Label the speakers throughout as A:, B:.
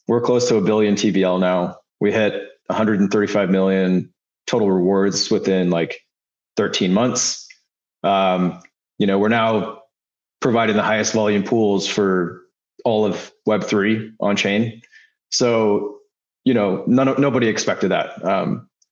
A: we're close to 1 billion TVL now. We hit 135 million total rewards within like 13 months. We're now providing the highest volume pools for all of Web3 on chain. So, nobody expected that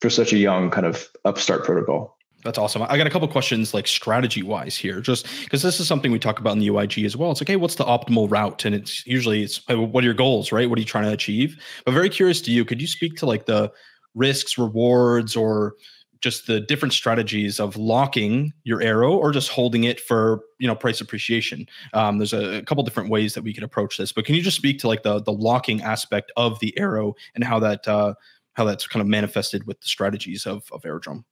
A: for such a young kind of upstart protocol.
B: That's awesome. I got a couple of questions like strategy wise here, just because this is something we talk about in the UIG as well. It's like, hey, what's the optimal route? And it's usually what are your goals, right? What are you trying to achieve? But very curious to you, could you speak to like the risks, rewards, or just the different strategies of locking your AERO or just holding it for, price appreciation? There's a couple different ways that we could approach this, but can you just speak to like the locking aspect of the AERO and how that's kind of manifested with the strategies of Aerodrome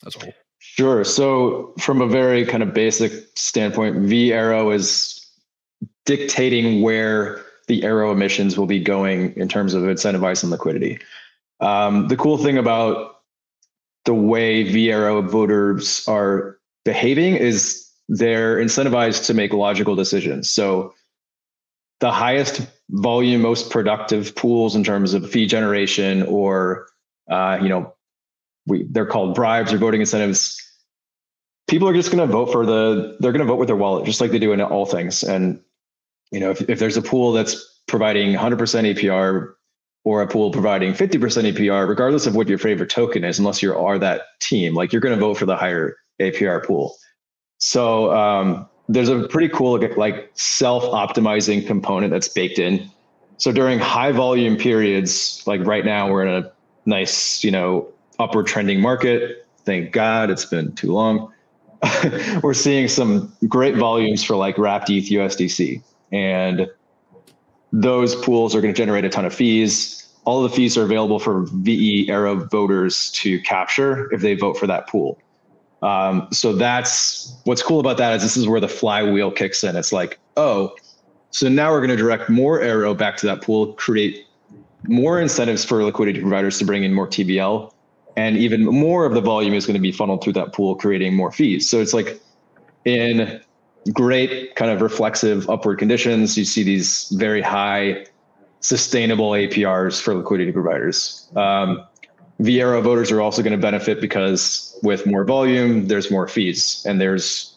B: as a whole?
A: Sure. So from a very kind of basic standpoint, veAERO is dictating where the AERO emissions will be going in terms of incentivizing liquidity. The cool thing about the way veAERO voters are behaving is they're incentivized to make logical decisions. So the highest volume, most productive pools in terms of fee generation or, they're called bribes or voting incentives. People are just going to vote they're going to vote with their wallet, just like they do in all things. And, if there's a pool that's providing 100% APR or a pool providing 50% APR, regardless of what your favorite token is, unless you are that team, like you're going to vote for the higher APR pool. So there's a pretty cool like self-optimizing component that's baked in. So during high volume periods, like right now, we're in a nice, upward trending market. Thank God, it's been too long. We're seeing some great volumes for like wrapped ETH USDC, and those pools are going to generate a ton of fees. All of the fees are available for veAERO voters to capture if they vote for that pool. So that's what's cool about that is this is where the flywheel kicks in. It's like, oh, so now we're going to direct more AERO back to that pool, create more incentives for liquidity providers to bring in more TVL, and even more of the volume is going to be funneled through that pool, creating more fees. So it's like in great kind of reflexive upward conditions, you see these very high sustainable APRs for liquidity providers. veAERO voters are also going to benefit because with more volume, there's more fees and there's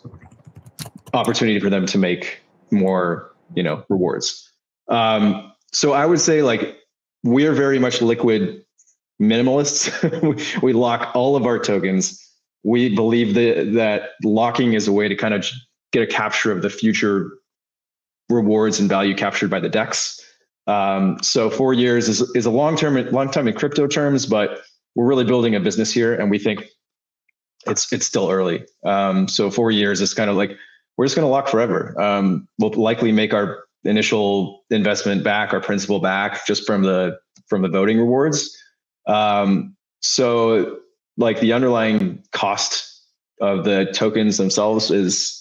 A: opportunity for them to make more, rewards. So I would say like we're very much liquid minimalists. We lock all of our tokens. We believe that locking is a way to kind of get a capture of the future rewards and value captured by the DEX. So 4 years is a long time in crypto terms, but we're really building a business here, and we think it's still early. So 4 years is kind of like we're just going to lock forever. We'll likely make our initial investment back, our principal back, just from the voting rewards. So like the underlying cost of the tokens themselves is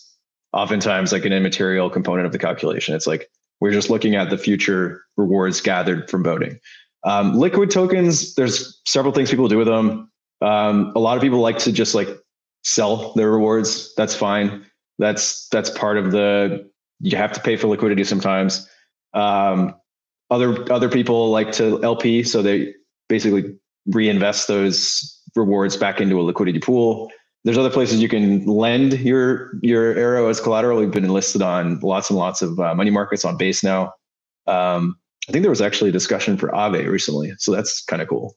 A: oftentimes like an immaterial component of the calculation. It's like we're just looking at the future rewards gathered from voting. Liquid tokens, there's several things people do with them. A lot of people like to just like sell their rewards. That's fine. That's part of you have to pay for liquidity sometimes. Other people like to LP, so they basically reinvest those rewards back into a liquidity pool. There's other places you can lend your AERO as collateral. We've been enlisted on lots and lots of money markets on Base now. I think there was actually a discussion for Aave recently, so that's kind of cool.